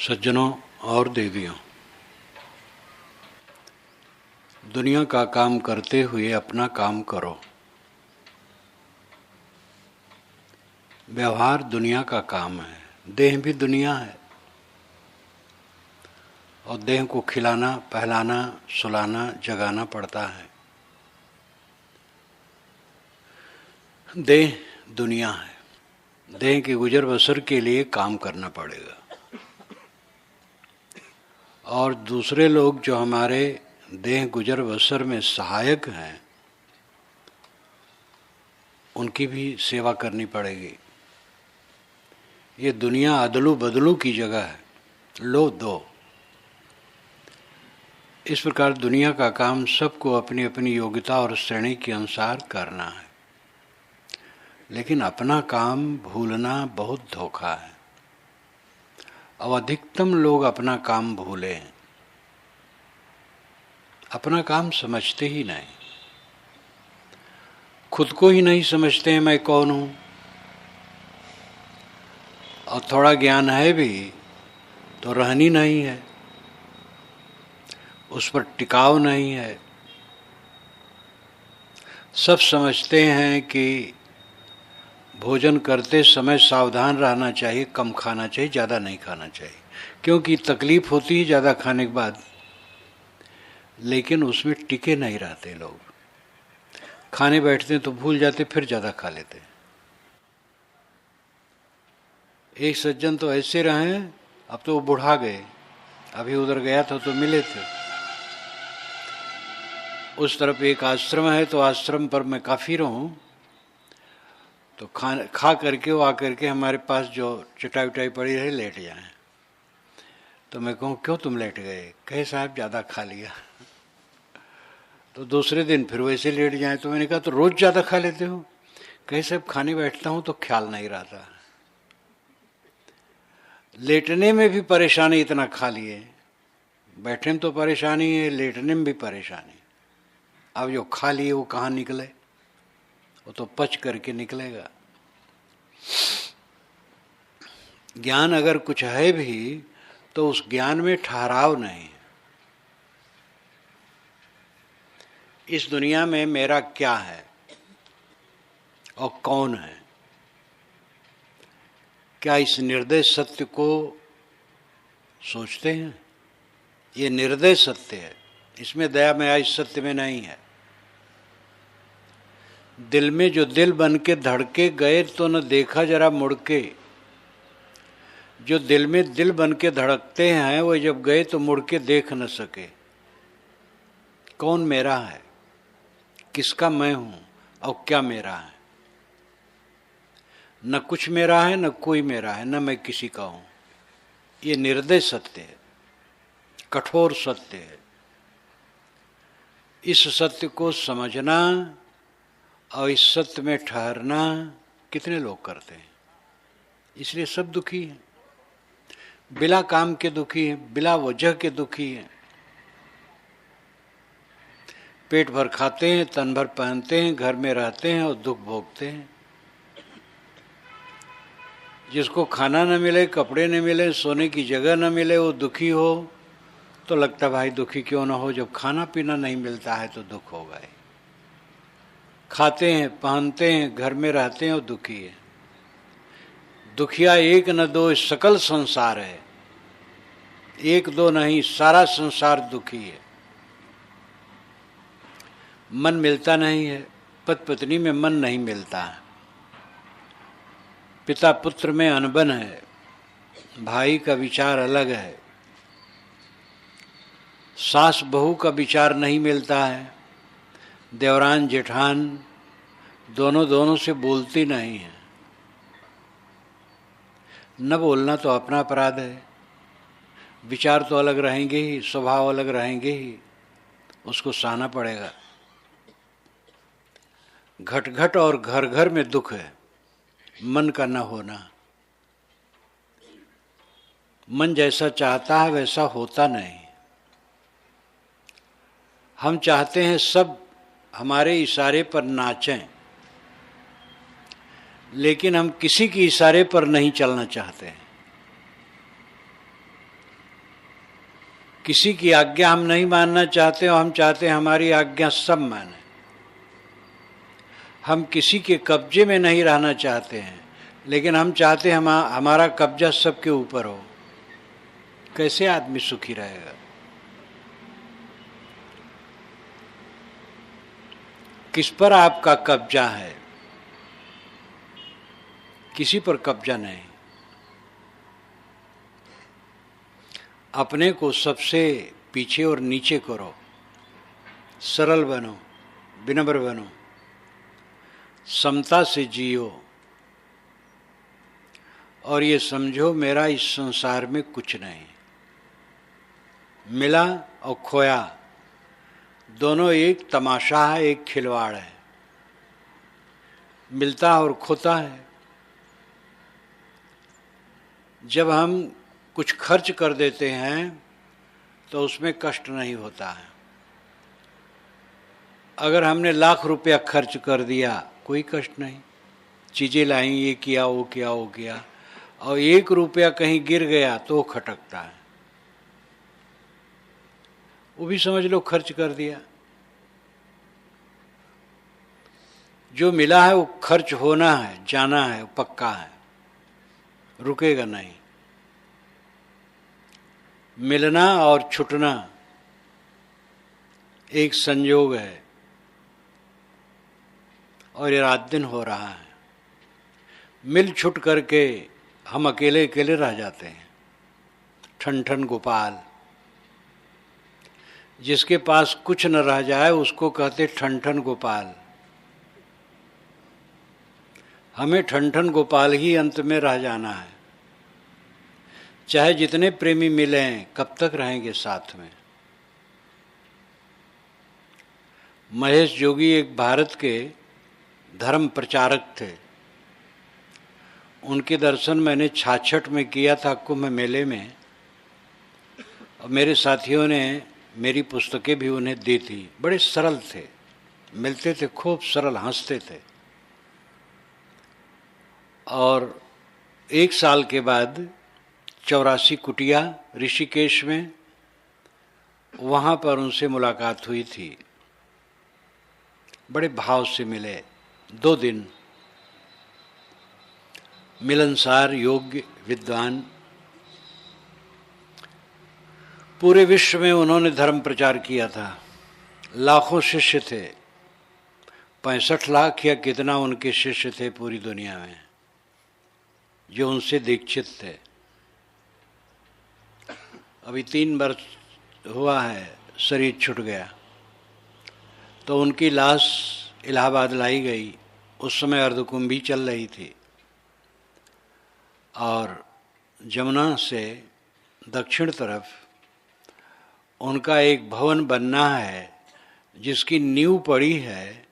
सज्जनों और देवियों, दुनिया का काम करते हुए अपना काम करो। व्यवहार दुनिया का काम है, देह भी दुनिया है और देह को खिलाना, पहलाना, सुलाना, जगाना पड़ता है। देह दुनिया है, देह के गुजर बसर के लिए काम करना पड़ेगा। और दूसरे लोग जो हमारे देह गुजर बसर में सहायक हैं, उनकी भी सेवा करनी पड़ेगी। ये दुनिया अदलू बदलू की जगह है, लो दो। इस प्रकार दुनिया का काम सबको अपनी अपनी योग्यता और श्रेणी के अनुसार करना है, लेकिन अपना काम भूलना बहुत धोखा है। अब अधिकतम लोग अपना काम भूले हैं, अपना काम समझते ही नहीं, खुद को ही नहीं समझते हैं मैं कौन हूं। और थोड़ा ज्ञान है भी तो रहनी नहीं है, उस पर टिकाव नहीं है। सब समझते हैं कि भोजन करते समय सावधान रहना चाहिए, कम खाना चाहिए, ज़्यादा नहीं खाना चाहिए, क्योंकि तकलीफ होती है ज़्यादा खाने के बाद। लेकिन उसमें टिके नहीं रहते लोग, खाने बैठते हैं तो भूल जाते, फिर ज़्यादा खा लेते। एक सज्जन तो ऐसे रहे, अब तो वो बुढ़ा गए। अभी उधर गया था तो मिले थे। उस तरफ एक आश्रम है, तो आश्रम पर मैं काफ़ी रहूं, तो खा करके वो आकर के हमारे पास जो चटाई उटाई पड़ी रही लेट जाए। तो मैं कहूँ क्यों तुम लेट गए? कहे साहब ज़्यादा खा लिया। तो दूसरे दिन फिर वैसे लेट जाए। तो मैंने कहा तो रोज़ ज़्यादा खा लेते हो? कहे साहब खाने बैठता हूँ तो ख्याल नहीं रहता। लेटने में भी परेशानी, इतना खा लिए। बैठने में तो परेशानी है, लेटने में भी परेशानी। अब जो खा लिए वो कहाँ निकले? वो तो पच करके निकलेगा। ज्ञान अगर कुछ है भी तो उस ज्ञान में ठहराव नहीं है। इस दुनिया में मेरा क्या है और कौन है, क्या इस निर्दय सत्य को सोचते हैं? ये निर्दय सत्य है, इसमें दया में इस सत्य में नहीं है। दिल में जो दिल बन के धड़के गए तो न देखा जरा मुड़ के। जो दिल में दिल बन के धड़कते हैं वो जब गए तो मुड़ के देख न सके। कौन मेरा है, किसका मैं हूं और क्या मेरा है? न कुछ मेरा है, न कोई मेरा है, न मैं किसी का हूं। ये निर्दय सत्य है, कठोर सत्य है। इस सत्य को समझना और इस सत्य में ठहरना कितने लोग करते हैं? इसलिए सब दुखी हैं, बिला काम के दुखी हैं, बिला वजह के दुखी हैं। पेट भर खाते हैं, तन भर पहनते हैं, घर में रहते हैं और दुख भोगते हैं। जिसको खाना न मिले, कपड़े न मिले, सोने की जगह न मिले, वो दुखी हो तो लगता भाई दुखी क्यों ना हो, जब खाना पीना नहीं मिलता है तो दुख होगा ही। खाते हैं, पहनते हैं, घर में रहते हैं और दुखी है। दुखिया एक न दो सकल संसार है, एक दो नहीं सारा संसार दुखी है। मन मिलता नहीं है, पति पत्नी में मन नहीं मिलता है, पिता पुत्र में अनबन है, भाई का विचार अलग है, सास बहू का विचार नहीं मिलता है, देवरान जेठान दोनों से बोलती नहीं है। न बोलना तो अपना अपराध है, विचार तो अलग रहेंगे ही, स्वभाव अलग रहेंगे ही, उसको सहना पड़ेगा। घट घट और घर घर में दुख है, मन का न होना। मन जैसा चाहता है वैसा होता नहीं। हम चाहते हैं सब हमारे इशारे पर नाचें, लेकिन हम किसी के इशारे पर नहीं चलना चाहते हैं। किसी की आज्ञा हम नहीं मानना चाहते और हम चाहते हैं हमारी आज्ञा सब माने। हम किसी के कब्जे में नहीं रहना चाहते हैं, लेकिन हम चाहते हैं हमारा कब्जा सबके ऊपर हो। कैसे आदमी सुखी रहेगा? किस पर आपका कब्जा है? किसी पर कब्जा नहीं। अपने को सबसे पीछे और नीचे करो, सरल बनो, विनम्र बनो, समता से जियो और ये समझो मेरा इस संसार में कुछ नहीं। मिला और खोया दोनों एक तमाशा है, एक खिलवाड़ है। मिलता और खोता है। जब हम कुछ खर्च कर देते हैं तो उसमें कष्ट नहीं होता है। अगर हमने लाख रुपया खर्च कर दिया कोई कष्ट नहीं। चीज़ें लाई, ये किया वो किया वो किया, और 1 रुपया कहीं गिर गया तो वो खटकता है। वो भी समझ लो खर्च कर दिया। जो मिला है वो खर्च होना है, जाना है, पक्का है, रुकेगा नहीं। मिलना और छुटना एक संयोग है और ये रात दिन हो रहा है। मिल छुट करके हम अकेले अकेले रह जाते हैं। ठन ठन गोपाल। जिसके पास कुछ न रह जाए उसको कहते ठन ठन गोपाल। हमें ठन ठन गोपाल ही अंत में रह जाना है। चाहे जितने प्रेमी मिलें, कब तक रहेंगे साथ में? महेश जोगी एक भारत के धर्म प्रचारक थे। उनके दर्शन मैंने 66 में किया था कुंभ मेले में, और मेरे साथियों ने मेरी पुस्तकें भी उन्हें दी थी। बड़े सरल थे, मिलते थे खूब सरल, हंसते थे। और 1 साल के बाद 84 कुटिया ऋषिकेश में, वहाँ पर उनसे मुलाकात हुई थी। बड़े भाव से मिले। 2 दिन मिलनसार, योग्य, विद्वान। पूरे विश्व में उन्होंने धर्म प्रचार किया था। लाखों शिष्य थे। 65 लाख या कितना उनके शिष्य थे पूरी दुनिया में जो उनसे दीक्षित थे। अभी 3 वर्ष हुआ है शरीर छूट गया, तो उनकी लाश इलाहाबाद लाई गई। उस समय अर्धकुंभी चल रही थी और जमुना से दक्षिण तरफ उनका एक भवन बनना है जिसकी नींव पड़ी है।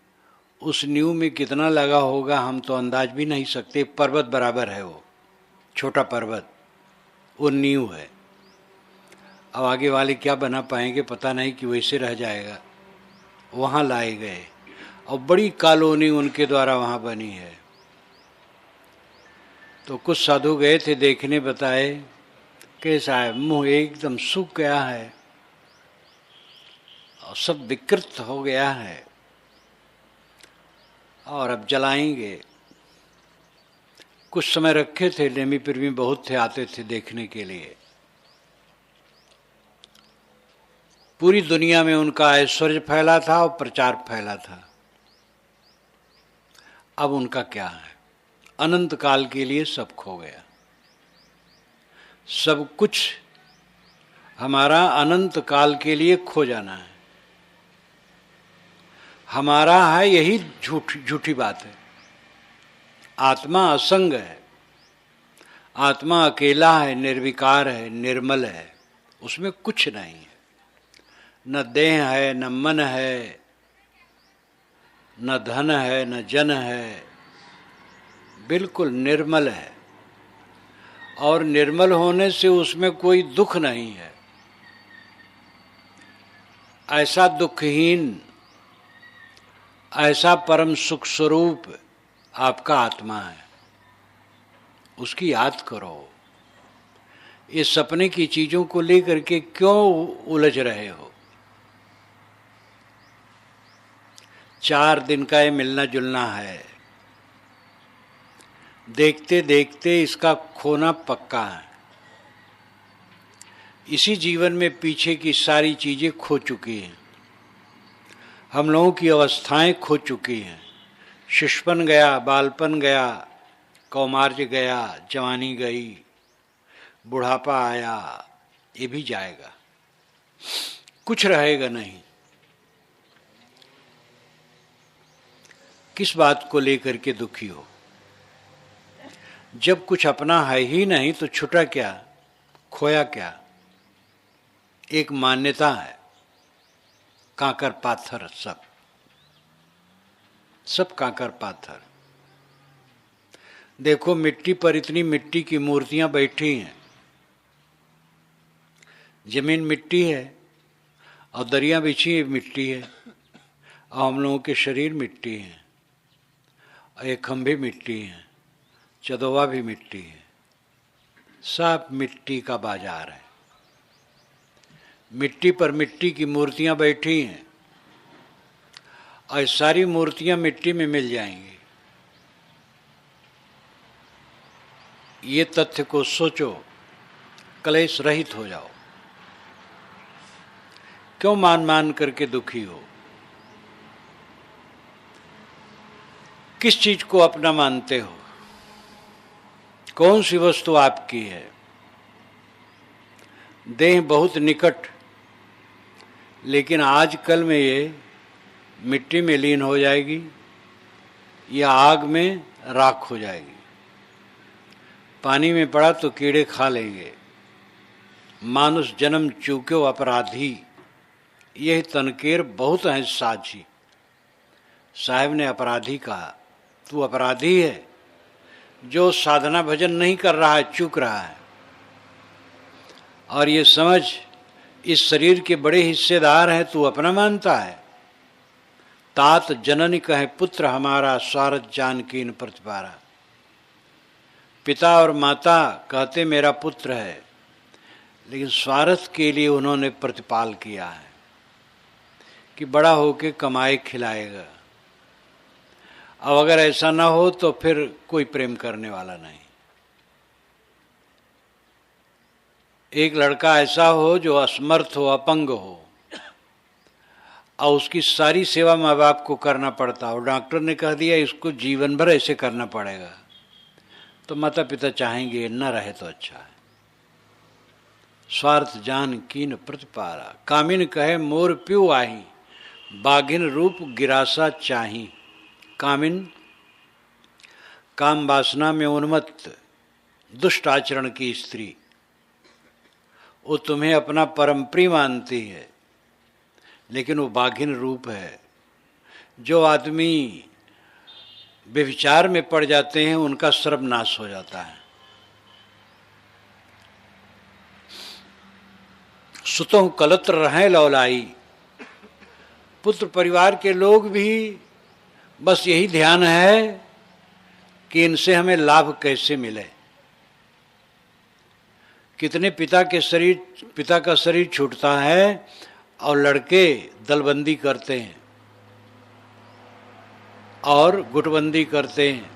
उस नींव में कितना लगा होगा हम तो अंदाज भी नहीं सकते। पर्वत बराबर है वो, छोटा पर्वत, वो नींव है। अब आगे वाले क्या बना पाएंगे पता नहीं, कि वैसे रह जाएगा। वहाँ लाए गए और बड़ी कॉलोनी उनके द्वारा वहाँ बनी है। तो कुछ साधु गए थे देखने, बताए कैसा है, मुंह एकदम सूख गया है और सब विकृत हो गया है और अब जलाएंगे। कुछ समय रखे थे, नेमी प्रेमी बहुत थे, आते थे देखने के लिए। पूरी दुनिया में उनका ऐश्वर्य फैला था और प्रचार फैला था। अब उनका क्या है? अनंत काल के लिए सब खो गया। सब कुछ हमारा अनंत काल के लिए खो जाना है। हमारा है यही झूठी बात है। आत्मा असंग है, आत्मा अकेला है, निर्विकार है, निर्मल है, उसमें कुछ नहीं है। न देह है, न मन है, न धन है, न जन है, बिल्कुल निर्मल है। और निर्मल होने से उसमें कोई दुख नहीं है। ऐसा दुखहीन, ऐसा परम सुख स्वरूप आपका आत्मा है। उसकी याद करो। इस सपने की चीजों को लेकर के क्यों उलझ रहे हो? 4 दिन का ये मिलना जुलना है, देखते देखते इसका खोना पक्का है। इसी जीवन में पीछे की सारी चीजें खो चुकी हैं। हम लोगों की अवस्थाएं खो चुकी हैं। शिशुपन गया, बालपन गया, कौमार्य गया, जवानी गई, बुढ़ापा आया, ये भी जाएगा, कुछ रहेगा नहीं। किस बात को लेकर के दुखी हो? जब कुछ अपना है ही नहीं तो छुटा क्या, खोया क्या? एक मान्यता है, कांकर पाथर, सब कांकर पाथर। देखो मिट्टी पर इतनी मिट्टी की मूर्तियां बैठी हैं, जमीन मिट्टी है और दरिया बिछी मिट्टी है और हम लोगों के शरीर मिट्टी है और ये खंभे मिट्टी हैं, चदोवा भी मिट्टी है, सब मिट्टी का बाजार है। मिट्टी पर मिट्टी की मूर्तियां बैठी हैं और सारी मूर्तियां मिट्टी में मिल जाएंगी। ये तथ्य को सोचो, क्लेश रहित हो जाओ। क्यों मान मान करके दुखी हो? किस चीज को अपना मानते हो? कौन सी वस्तु आपकी है? देह बहुत निकट, लेकिन आजकल में ये मिट्टी में लीन हो जाएगी या आग में राख हो जाएगी। पानी में पड़ा तो कीड़े खा लेंगे। मानुष जन्म चूक्यो अपराधी, यह तनकेर बहुत है साझी। साहब ने अपराधी कहा, तू अपराधी है जो साधना भजन नहीं कर रहा है, चूक रहा है। और ये समझ, इस शरीर के बड़े हिस्सेदार हैं, तू अपना मानता है। तात जननी कहे पुत्र हमारा, स्वार्थ जानकी न प्रतिपारा। पिता और माता कहते मेरा पुत्र है, लेकिन स्वार्थ के लिए उन्होंने प्रतिपाल किया है कि बड़ा होके कमाए खिलाएगा। अब अगर ऐसा ना हो तो फिर कोई प्रेम करने वाला नहीं। एक लड़का ऐसा हो जो असमर्थ हो, अपंग हो, और उसकी सारी सेवा माँ बाप को करना पड़ता हो। डॉक्टर ने कह दिया इसको जीवन भर ऐसे करना पड़ेगा, तो माता पिता चाहेंगे न रहे तो अच्छा है। स्वार्थ जान कीन प्रतिपारा, कामिन कहे मोर प्यू आही, बाघिन रूप गिरासा चाही। कामिन, काम वासना में उन्मत्त दुष्ट आचरण की स्त्री, वो तुम्हें अपना परम प्रिय मानती है, लेकिन वो बाघिन रूप है। जो आदमी व्यभिचार में पड़ जाते हैं उनका सर्वनाश हो जाता है। सुतों कलत्र रहें लौलाई, पुत्र परिवार के लोग भी बस यही ध्यान है कि इनसे हमें लाभ कैसे मिले। कितने पिता का शरीर छूटता है और लड़के दलबंदी करते हैं और गुटबंदी करते हैं,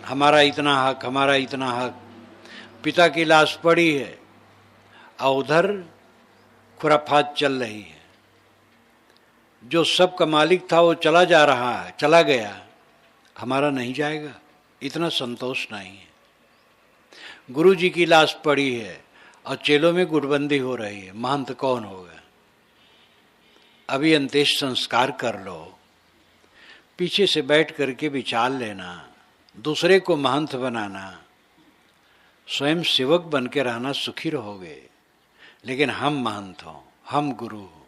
हमारा इतना हक, हमारा इतना हक। पिता की लाश पड़ी है और उधर खुराफात चल रही है। जो सबका मालिक था वो चला जा रहा है, चला गया, हमारा नहीं जाएगा, इतना संतोष नहीं है। गुरु जी की लाश पड़ी है और चेलों में गुटबंदी हो रही है, महंत कौन होगा? अभी अंत्येष्ट संस्कार कर लो, पीछे से बैठ करके विचार लेना, दूसरे को महंत बनाना, स्वयं सेवक बन के रहना, सुखी रहोगे। लेकिन हम महंत हो, हम गुरु हो।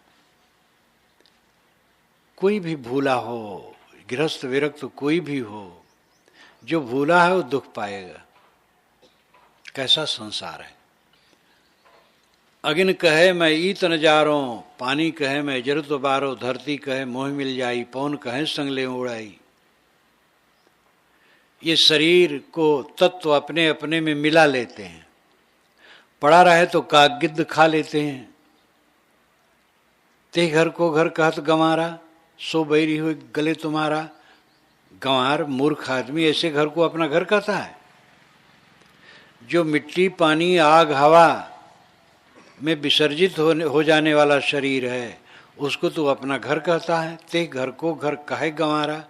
कोई भी भूला हो, गृहस्थ विरक्त कोई भी हो, जो भूला है वो दुख पाएगा। कैसा संसार है। अगिन कहे मैं ईत न जारो, पानी कहे मैं जरुत बारो, धरती कहे मोह मिल जाई, पवन कहे संग ले उड़ाई। ये शरीर को तत्व अपने अपने में मिला लेते हैं। पड़ा रहे तो काग गिद्ध खा लेते हैं। ते घर को घर कहत गंवारा, सो बैरी हुए गले तुम्हारा। गंवार मूर्ख आदमी ऐसे घर को अपना घर कहता है। जो मिट्टी पानी आग हवा में विसर्जित हो जाने वाला शरीर है, उसको तू अपना घर कहता है। ते घर को घर कहे गंवारा,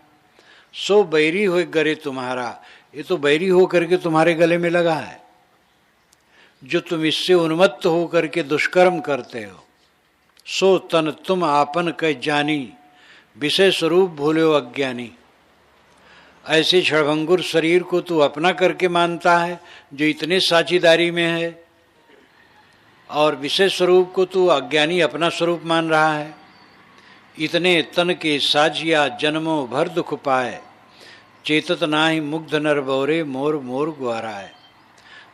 सो बैरी हुए गले तुम्हारा। ये तो बैरी हो करके तुम्हारे गले में लगा है, जो तुम इससे उन्मत्त हो करके दुष्कर्म करते हो। सो तन तुम आपन कह जानी, विषय स्वरूप भूलो अज्ञानी। ऐसे क्षणभंगुर शरीर को तू अपना करके मानता है, जो इतने साझीदारी में है, और विषय स्वरूप को तू अज्ञानी अपना स्वरूप मान रहा है। इतने तन के साझिया जन्मों भर दुख पाए, चेतत नाही मुग्ध नर बौरे मोर मोर ग्वारा है।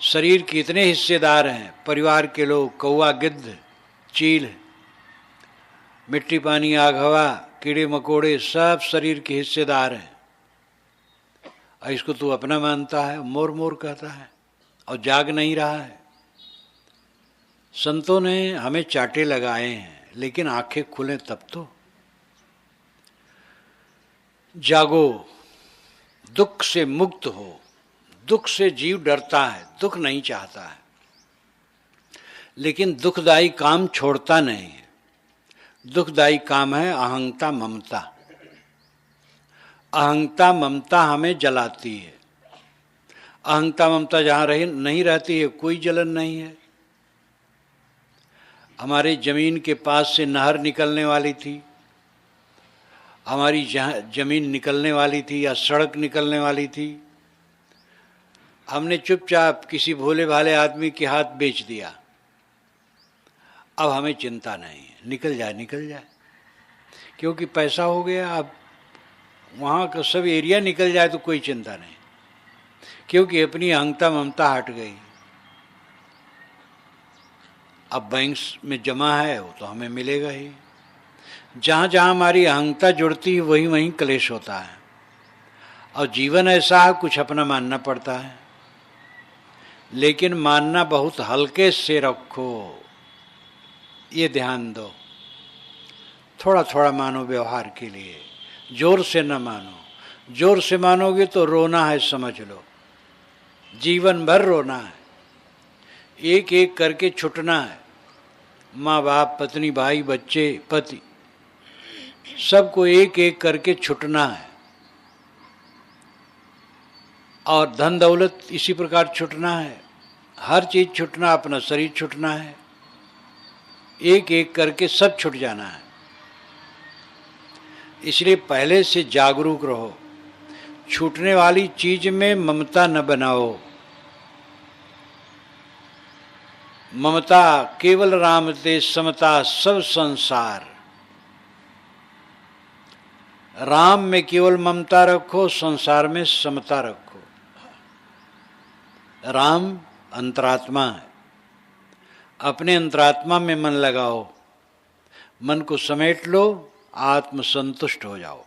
शरीर के इतने हिस्सेदार हैं, परिवार के लोग, कौआ गिद्ध चील, मिट्टी पानी आग हवा कीड़े मकोड़े, सब शरीर के हिस्सेदार हैं। और इसको तू अपना मानता है, मोर मोर कहता है और जाग नहीं रहा है। संतों ने हमें चाटे लगाए हैं, लेकिन आंखें खुलें तब तो। जागो, दुख से मुक्त हो। दुख से जीव डरता है, दुख नहीं चाहता है, लेकिन दुखदायी काम छोड़ता नहीं है। दुखदायी काम है अहंता ममता। अहंता ममता हमें जलाती है। अहंता ममता जहाँ नहीं रहती है, कोई जलन नहीं है। हमारे जमीन के पास से नहर निकलने वाली थी, हमारी जमीन निकलने वाली थी या सड़क निकलने वाली थी, हमने चुपचाप किसी भोले भाले आदमी के हाथ बेच दिया। अब हमें चिंता नहीं है, निकल जाए निकल जाए, क्योंकि पैसा हो गया। अब वहाँ का सब एरिया निकल जाए तो कोई चिंता नहीं, क्योंकि अपनी अहंता ममता हट गई। अब बैंक में जमा है वो तो हमें मिलेगा ही। जहाँ जहाँ हमारी अहंता जुड़ती है वहीं वहीं क्लेश होता है। और जीवन ऐसा है, कुछ अपना मानना पड़ता है, लेकिन मानना बहुत हल्के से रखो, ये ध्यान दो। थोड़ा थोड़ा मानो व्यवहार के लिए, जोर से न मानो। जोर से मानोगे तो रोना है, समझ लो, जीवन भर रोना है। एक एक करके छुटना है। माँ बाप, पत्नी, भाई, बच्चे, पति, सबको एक एक करके छुटना है। और धन दौलत इसी प्रकार छुटना है। हर चीज छुटना, अपना शरीर छुटना है। एक एक करके सब छुट जाना है। इसलिए पहले से जागरूक रहो। छूटने वाली चीज में ममता न बनाओ। ममता केवल राम ते समता सब संसार। राम में केवल ममता रखो, संसार में समता रखो। राम अंतरात्मा है, अपने अंतरात्मा में मन लगाओ, मन को समेट लो, आत्म संतुष्ट हो जाओ।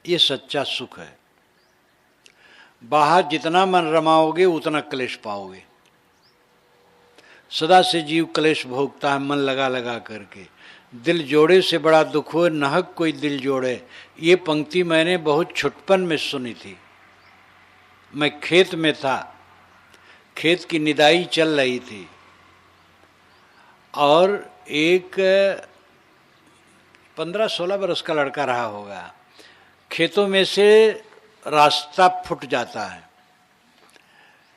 ये सच्चा सुख है। बाहर जितना मन रमाओगे उतना क्लेश पाओगे। सदा से जीव क्लेश भोगता है मन लगा लगा करके। दिल जोड़े से बड़ा दुख हो, नाहक कोई दिल जोड़े। ये पंक्ति मैंने बहुत छुटपन में सुनी थी। मैं खेत में था, खेत की निदाई चल रही थी, और एक 15-16 बरस का लड़का रहा होगा। खेतों में से रास्ता फूट जाता है।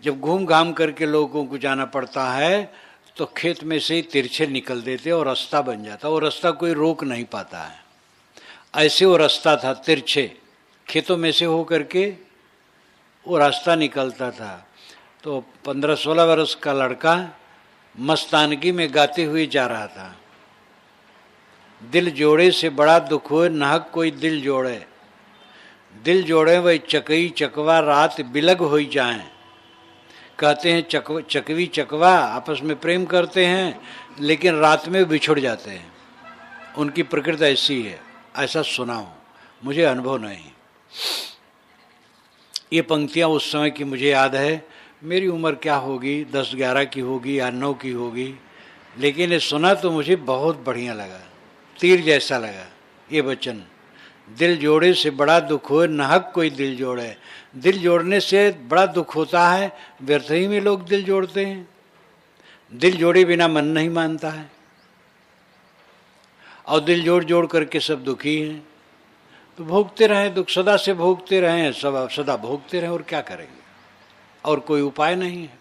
जब घूम घाम करके लोगों को जाना पड़ता है तो खेत में से ही तिरछे निकल देते और रास्ता बन जाता। वो रास्ता कोई रोक नहीं पाता है। ऐसे वो रास्ता था, तिरछे खेतों में से हो करके वो रास्ता निकलता था। तो 15-16 वर्ष का लड़का मस्तानगी में गाते हुए जा रहा था। दिल जोड़े से बड़ा दुख हो, नाहक कोई दिल जोड़े। दिल जोड़े वही चकई चकवा रात बिलग हो जाएं। कहते हैं चकवी चकवा आपस में प्रेम करते हैं, लेकिन रात में बिछुड़ जाते हैं। उनकी प्रकृति ऐसी है, ऐसा सुना हूँ, मुझे अनुभव नहीं। ये पंक्तियाँ उस समय की मुझे याद है। मेरी उम्र क्या होगी, 10-11 की होगी या 9 की होगी, लेकिन ये सुना तो मुझे बहुत बढ़िया लगा, तीर जैसा लगा ये वचन। दिल जोड़े से बड़ा दुख हो, नाहक कोई दिल जोड़े। दिल जोड़ने से बड़ा दुख होता है, व्यर्थ ही में लोग दिल जोड़ते हैं। दिल जोड़े बिना मन नहीं मानता है, और दिल जोड़ जोड़ करके सब दुखी हैं। तो भोगते रहें, दुख सदा से भोगते रहें, सब सदा भोगते रहें, और क्या करेंगे, और कोई उपाय नहीं है।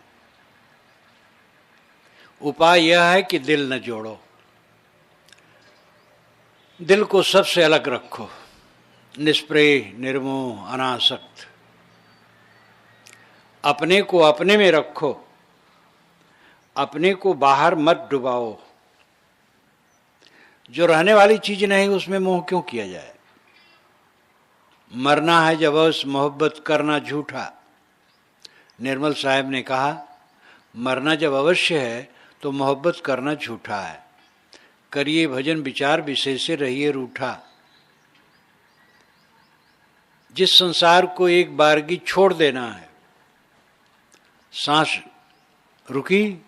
उपाय यह है कि दिल न जोड़ो, दिल को सबसे अलग रखो, निष्प्रेय, निर्मोह, अनासक्त। अपने को अपने में रखो, अपने को बाहर मत डुबाओ। जो रहने वाली चीज नहीं उसमें मोह क्यों किया जाए। मरना है जब अवश्य, मोहब्बत करना झूठा। निर्मल साहब ने कहा, मरना जब अवश्य है तो मोहब्बत करना झूठा है। करिए भजन विचार विषय से रहिए रूठा। जिस संसार को एक बारगी छोड़ देना है, सांस रुकी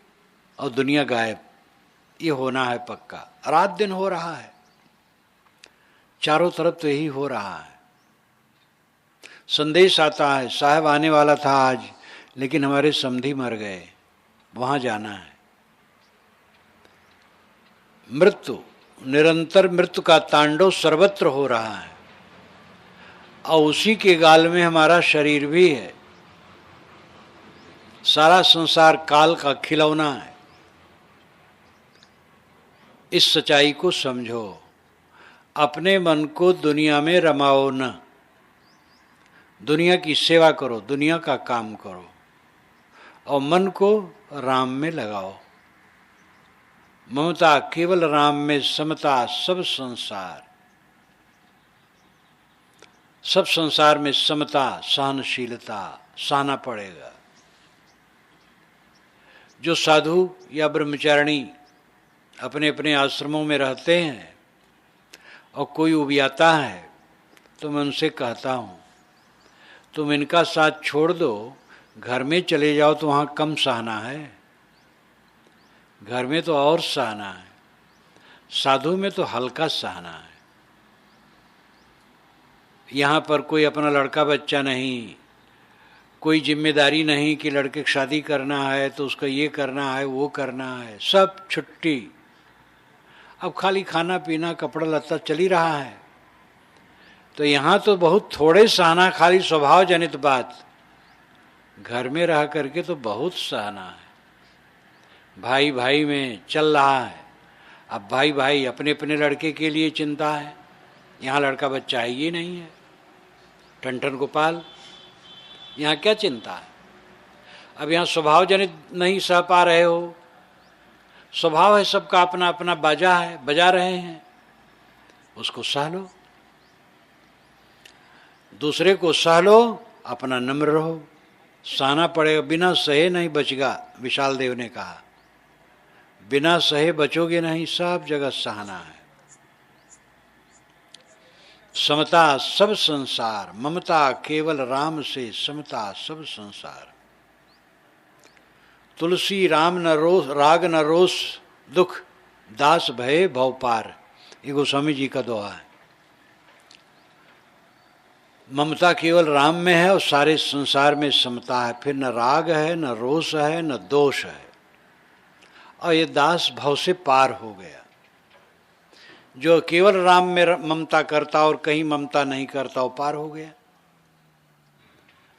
और दुनिया गायब, ये होना है पक्का। रात दिन हो रहा है, चारों तरफ तो यही हो रहा है। संदेश आता है, साहब आने वाला था आज, लेकिन हमारे समधी मर गए, वहां जाना है। मृत्यु, निरंतर मृत्यु का तांडव सर्वत्र हो रहा है, और उसी के गाल में हमारा शरीर भी है। सारा संसार काल का खिलौना है। इस सच्चाई को समझो। अपने मन को दुनिया में रमाओ न, दुनिया की सेवा करो, दुनिया का काम करो, और मन को राम में लगाओ। ममता केवल राम में, समता सब संसार। सब संसार में समता, सहनशीलता सहना पड़ेगा। जो साधु या ब्रह्मचारिणी अपने अपने आश्रमों में रहते हैं और कोई उबियाता है, तो मैं उनसे कहता हूँ, तुम इनका साथ छोड़ दो, घर में चले जाओ तो वहाँ कम सहना है, घर में तो और सहना है, साधु में तो हल्का सहना है। यहाँ पर कोई अपना लड़का बच्चा नहीं, कोई जिम्मेदारी नहीं कि लड़के की शादी करना है तो उसका ये करना है वो करना है, सब छुट्टी। अब खाली खाना पीना कपड़ा लत्ता चल ही रहा है। तो यहाँ तो बहुत थोड़े सहना, खाली स्वभाव जनित बात। घर में रह करके तो बहुत सहना है। भाई भाई में चल रहा है। अब भाई भाई अपने अपने लड़के के लिए चिंता है, यहाँ लड़का बच्चा है ये नहीं है, ठन गोपाल, यहाँ क्या चिंता है। अब यहाँ स्वभाव जनित नहीं सह पा रहे हो, स्वभाव है सबका अपना अपना, बाजा है बजा रहे हैं, उसको सह लो, दूसरे को सह लो, अपना नम्र रहो। सहना पड़ेगा, बिना सहे नहीं बचेगा। विशाल देव ने कहा, बिना सहे बचोगे नहीं, सब जगह सहना है। समता सब संसार, ममता केवल राम से, समता सब संसार। तुलसी राम न रोस, राग न रोस, दुख दास भय भव पार। ये गोस्वामी जी का दोहा है। ममता केवल राम में है और सारे संसार में समता है। फिर न राग है, न रोष है, न दोष है, और ये दास भाव से पार हो गया। जो केवल राम में ममता करता और कहीं ममता नहीं करता, वो पार हो गया।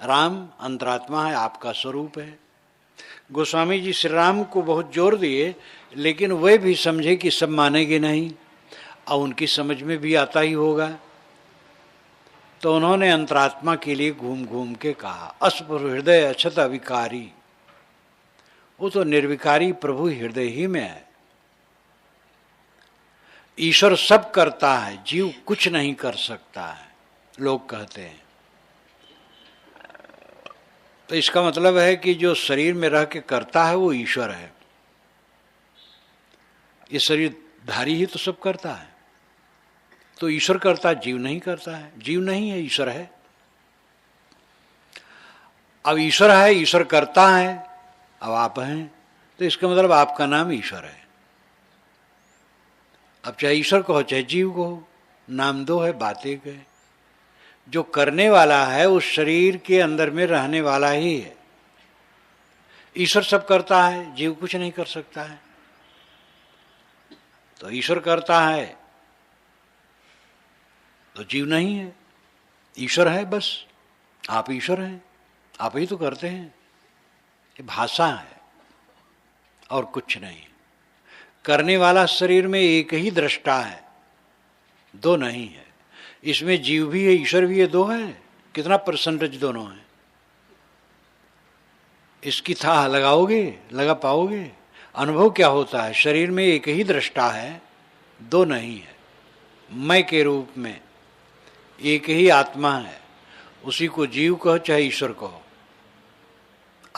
राम अंतरात्मा है, आपका स्वरूप है। गोस्वामी जी श्री राम को बहुत जोर दिए, लेकिन वे भी समझे कि सब मानेंगे नहीं, और उनकी समझ में भी आता ही होगा। तो उन्होंने अंतरात्मा के लिए घूम घूम के कहा, अस्पृ हृदय अछत अविकारी। वो तो निर्विकारी प्रभु हृदय ही में है। ईश्वर सब करता है, जीव कुछ नहीं कर सकता है, लोग कहते हैं। तो इसका मतलब है कि जो शरीर में रह के करता है वो ईश्वर है। ये शरीर धारी ही तो सब करता है। तो ईश्वर करता है, जीव नहीं करता है। जीव नहीं है, ईश्वर है। अब ईश्वर है, ईश्वर करता है, अब आप हैं, तो इसका मतलब आपका नाम ईश्वर है। अब चाहे ईश्वर कहो चाहे जीव कहो, नाम दो है, बात एक है। जो करने वाला है उस शरीर के अंदर में रहने वाला ही है। ईश्वर सब करता है, जीव कुछ नहीं कर सकता है। तो ईश्वर करता है तो जीव नहीं है, ईश्वर है बस। आप ईश्वर हैं, आप ही तो करते हैं। ये भाषा है और कुछ नहीं। करने वाला शरीर में एक ही दृष्टा है, दो नहीं है। इसमें जीव भी है, ईश्वर भी है, दो है। कितना परसेंटेज दोनों है? इसकी था लगाओगे, लगा पाओगे? अनुभव क्या होता है? शरीर में एक ही दृष्टा है, दो नहीं है। मैं के रूप में एक ही आत्मा है, उसी को जीव कहो चाहे ईश्वर कहो।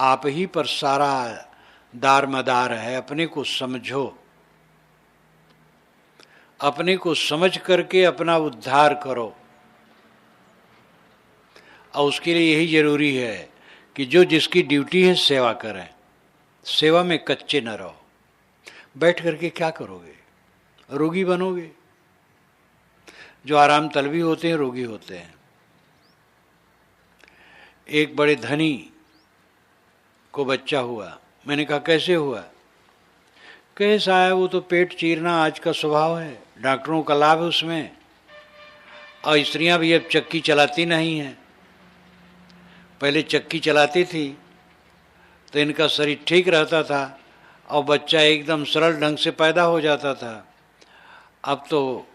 आप ही पर सारा दार मदार है। अपने को समझो, अपने को समझ करके अपना उद्धार करो। और उसके लिए यही जरूरी है कि जो जिसकी ड्यूटी है सेवा करें। सेवा में कच्चे न रहो। बैठ करके क्या करोगे? रोगी बनोगे। जो आराम तलबी होते हैं रोगी होते हैं। एक बड़े धनी को बच्चा हुआ। मैंने कहा कैसे हुआ? कैसा है? वो तो पेट चीरना आज का स्वभाव है, डॉक्टरों का लाभ है उसमें। और स्त्रियां भी अब चक्की चलाती नहीं हैं, पहले चक्की चलाती थी तो इनका शरीर ठीक रहता था और बच्चा एकदम सरल ढंग से पैदा हो जाता था। अब तो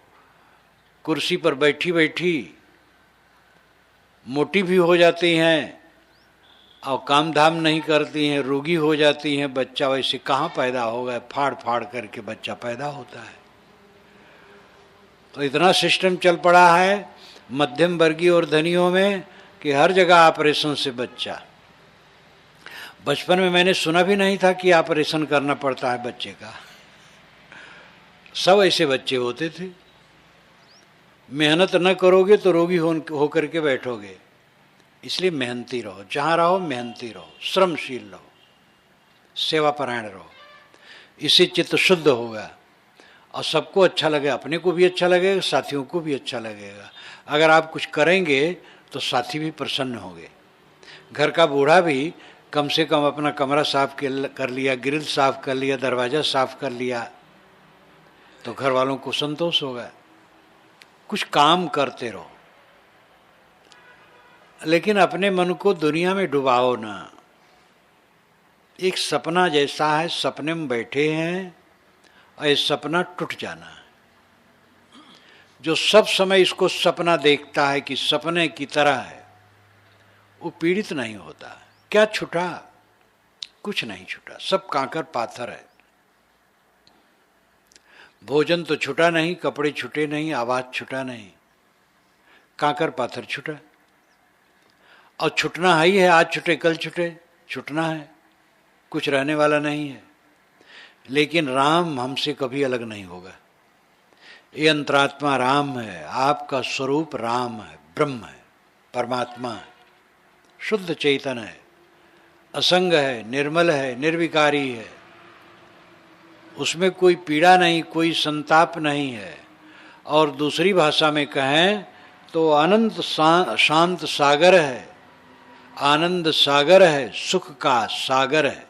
कुर्सी पर बैठी बैठी मोटी भी हो जाती हैं और काम धाम नहीं करती हैं, रोगी हो जाती हैं। बच्चा वैसे कहाँ पैदा होगा? फाड़ फाड़ करके बच्चा पैदा होता है। तो इतना सिस्टम चल पड़ा है मध्यम वर्गीय और धनियों में कि हर जगह ऑपरेशन से बच्चा। बचपन में मैंने सुना भी नहीं था कि ऑपरेशन करना पड़ता है बच्चे का। सब ऐसे बच्चे होते थे। मेहनत न करोगे तो रोगी हो करके बैठोगे। इसलिए मेहनती रहो, जहाँ रहो मेहनती रहो, श्रमशील रहो, सेवापरायण रहो। इससे चित्त शुद्ध होगा और सबको अच्छा लगेगा, अपने को भी अच्छा लगेगा, साथियों को भी अच्छा लगेगा। अगर आप कुछ करेंगे तो साथी भी प्रसन्न होंगे। घर का बूढ़ा भी कम से कम अपना कमरा साफ कर लिया, ग्रिल साफ कर लिया, दरवाज़ा साफ कर लिया तो घर वालों को संतोष होगा। कुछ काम करते रहो, लेकिन अपने मन को दुनिया में डुबाओ ना। एक सपना जैसा है, सपने में बैठे हैं और ये सपना टूट जाना है। जो सब समय इसको सपना देखता है कि सपने की तरह है, वो पीड़ित नहीं होता। क्या छूटा? कुछ नहीं छूटा, सब कांकर पाथर है। भोजन तो छूटा नहीं, कपड़े छूटे नहीं, आवाज छूटा नहीं, कांकर पाथर छूटा। और छूटना ही है, आज छूटे कल छूटे, छूटना है, कुछ रहने वाला नहीं है। लेकिन राम हमसे कभी अलग नहीं होगा। ये अंतरात्मा राम है, आपका स्वरूप राम है, ब्रह्म है, परमात्मा है, शुद्ध चेतन है, असंग है, निर्मल है, निर्विकारी है। उसमें कोई पीड़ा नहीं, कोई संताप नहीं है। और दूसरी भाषा में कहें तो अनंत शांत सागर है, आनंद सागर है, सुख का सागर है।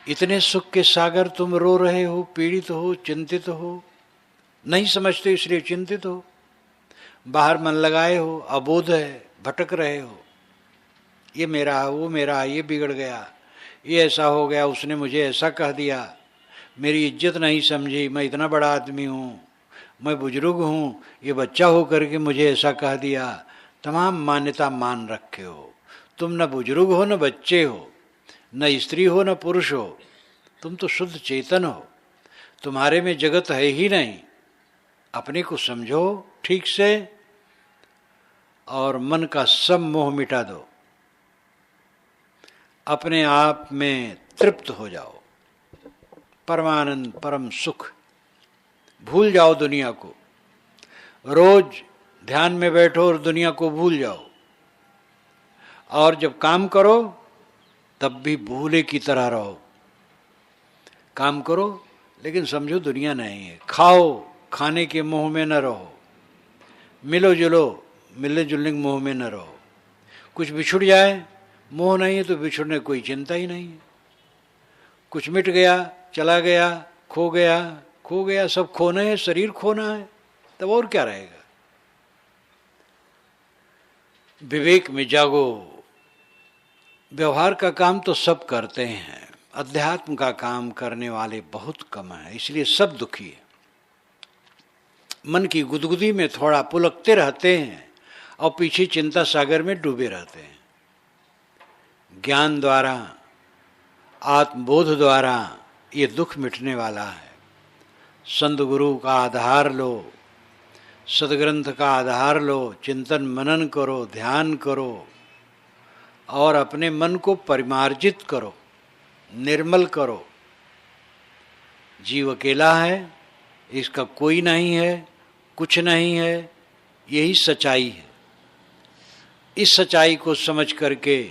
इतने सुख के सागर तुम रो रहे हो, पीड़ित हो, चिंतित हो, नहीं समझते इसलिए चिंतित हो, बाहर मन लगाए हो, अबोध है, भटक रहे हो। ये मेरा है, वो मेरा है, ये बिगड़ गया, ये ऐसा हो गया, उसने मुझे ऐसा कह दिया, मेरी इज्जत नहीं समझी, मैं इतना बड़ा आदमी हूँ, मैं बुजुर्ग हूँ, ये बच्चा हो करके मुझे ऐसा कह दिया। तमाम मान्यता मान रखे हो। तुम न बुजुर्ग हो न बच्चे हो, न स्त्री हो न पुरुष हो, तुम तो शुद्ध चेतन हो। तुम्हारे में जगत है ही नहीं। अपने को समझो ठीक से और मन का सब मोह मिटा दो। अपने आप में तृप्त हो जाओ, परमानंद, परम सुख। भूल जाओ दुनिया को। रोज ध्यान में बैठो और दुनिया को भूल जाओ और जब काम करो तब भी भूले की तरह रहो। काम करो लेकिन समझो दुनिया नहीं है। खाओ, खाने के मोह में न रहो। मिलो जुलो, मिलने जुलने के मोह में न रहो। कुछ बिछुड़ जाए, मोह नहीं है तो बिछुड़ने कोई चिंता ही नहीं है। कुछ मिट गया, चला गया, खो गया, खो गया, सब खोना है, शरीर खोना है, तब और क्या रहेगा। विवेक में जागो। व्यवहार का काम तो सब करते हैं, अध्यात्म का काम करने वाले बहुत कम हैं, इसलिए सब दुखी है। मन की गुदगुदी में थोड़ा पुलकते रहते हैं और पीछे चिंता सागर में डूबे रहते हैं। ज्ञान द्वारा, आत्मबोध द्वारा ये दुख मिटने वाला है। संत गुरु का आधार लो, सदग्रंथ का आधार लो, चिंतन मनन करो, ध्यान करो और अपने मन को परिमार्जित करो, निर्मल करो। जीव अकेला है, इसका कोई नहीं है, कुछ नहीं है, यही सच्चाई है। इस सच्चाई को समझ करके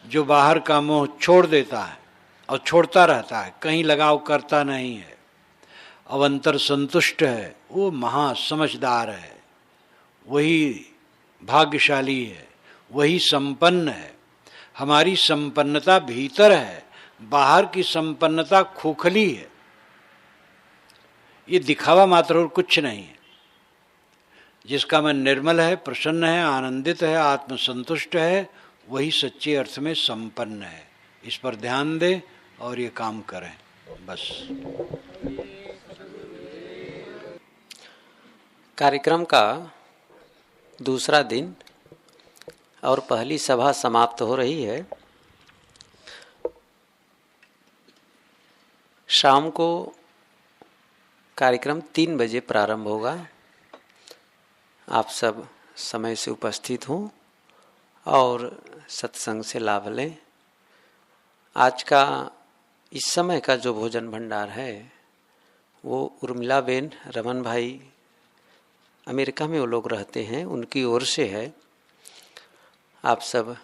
जो बाहर का मोह छोड़ देता है और छोड़ता रहता है, कहीं लगाव करता नहीं है, अवंतर संतुष्ट है, वो महा समझदार है, वही भाग्यशाली है, वही संपन्न है। हमारी संपन्नता भीतर है, बाहर की संपन्नता खोखली है, ये दिखावा मात्र और कुछ नहीं है। जिसका मन निर्मल है, प्रसन्न है, आनंदित है, आत्मसंतुष्ट है, वही सच्चे अर्थ में संपन्न है। इस पर ध्यान दें और ये काम करें, बस। कार्यक्रम का दूसरा दिन और पहली सभा समाप्त हो रही है। शाम को कार्यक्रम 3 बजे प्रारंभ होगा। आप सब समय से उपस्थित हों और सत्संग से लाभ लें। आज का इस समय का जो भोजन भंडार है वो उर्मिला बेन, रमन भाई, अमेरिका में वो लोग रहते हैं, उनकी ओर से है। आप सब,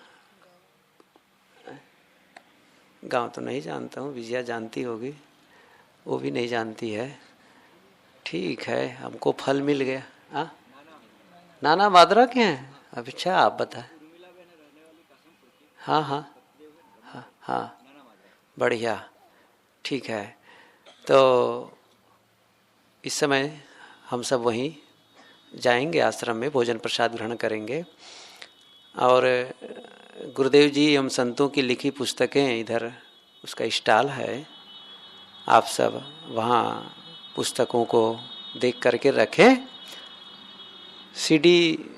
गांव तो नहीं जानता हूँ, विजया जानती होगी, वो भी नहीं जानती है। ठीक है, हमको फल मिल गया। हाँ, नाना मादरा के हैं। अब अच्छा आप बताएं। हाँ हाँ हाँ हाँ, बढ़िया, ठीक है। तो इस समय हम सब वहीं जाएंगे, आश्रम में भोजन प्रसाद ग्रहण करेंगे। और गुरुदेव जी हम संतों की लिखी पुस्तकें, इधर उसका स्टॉल है, आप सब वहाँ पुस्तकों को देख करके रखें। सीडी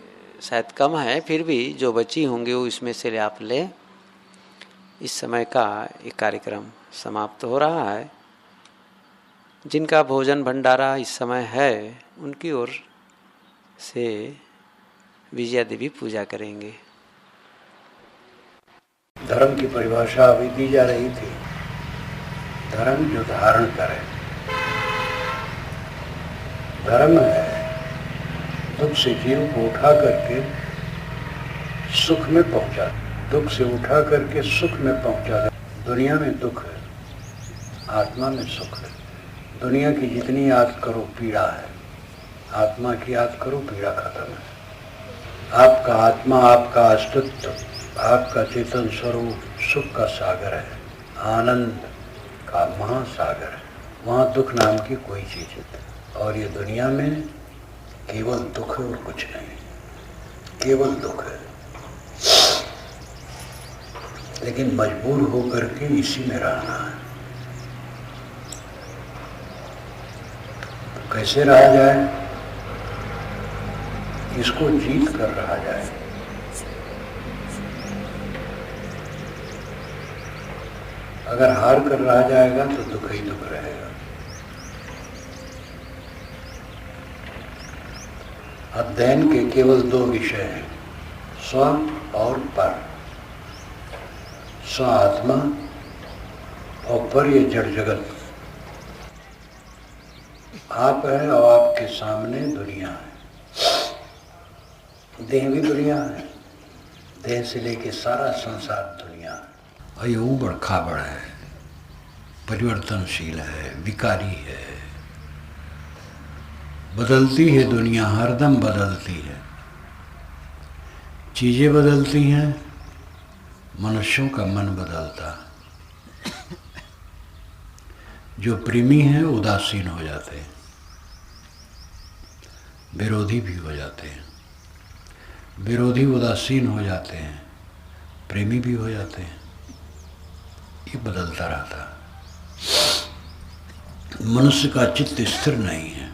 शायद कम है, फिर भी जो बची होंगी वो इसमें से आप लें। इस समय का एक कार्यक्रम समाप्त हो रहा है। जिनका भोजन भंडारा इस समय है उनकी ओर से विजया देवी पूजा करेंगे। धर्म की परिभाषा अभी दी जा रही थी। धर्म जो धारण करे, धर्म है दुख से जीव को उठा करके सुख में पहुंचा, दुख से उठा करके सुख में पहुंचा दे। दुनिया में दुख है, आत्मा में सुख है। दुनिया की जितनी याद करो पीड़ा है, आत्मा की याद करो पीड़ा खत्म है। आपका आत्मा, आपका अस्तित्व, आपका चेतन स्वरूप सुख का सागर है, आनंद का महासागर है। वहाँ दुख नाम की कोई चीज है। और ये दुनिया में केवल दुख है और कुछ नहीं, केवल दुख है। लेकिन मजबूर होकर के इसी में रहना है। तो कैसे रहा जाए, इसको जीत कर रहा जाए। अगर हार कर रहा जाएगा तो दुख ही दुख रहेगा। अध्ययन के केवल 2 विषय हैं, स्व और पर। स्व आत्मा और पर ये जड़ जगत। आप है और आपके सामने दुनिया है। देह भी दुनिया है, देह से लेके सारा संसार दुनिया, और ये ऊबड़ खाबड़ है, परिवर्तनशील है, विकारी है, बदलती है दुनिया, हरदम बदलती है। चीज़ें बदलती हैं, मनुष्यों का मन बदलता है। जो प्रेमी हैं उदासीन हो जाते हैं, विरोधी भी हो जाते हैं। विरोधी उदासीन हो जाते हैं, प्रेमी भी हो जाते हैं। ये बदलता रहता है। मनुष्य का चित्त स्थिर नहीं है,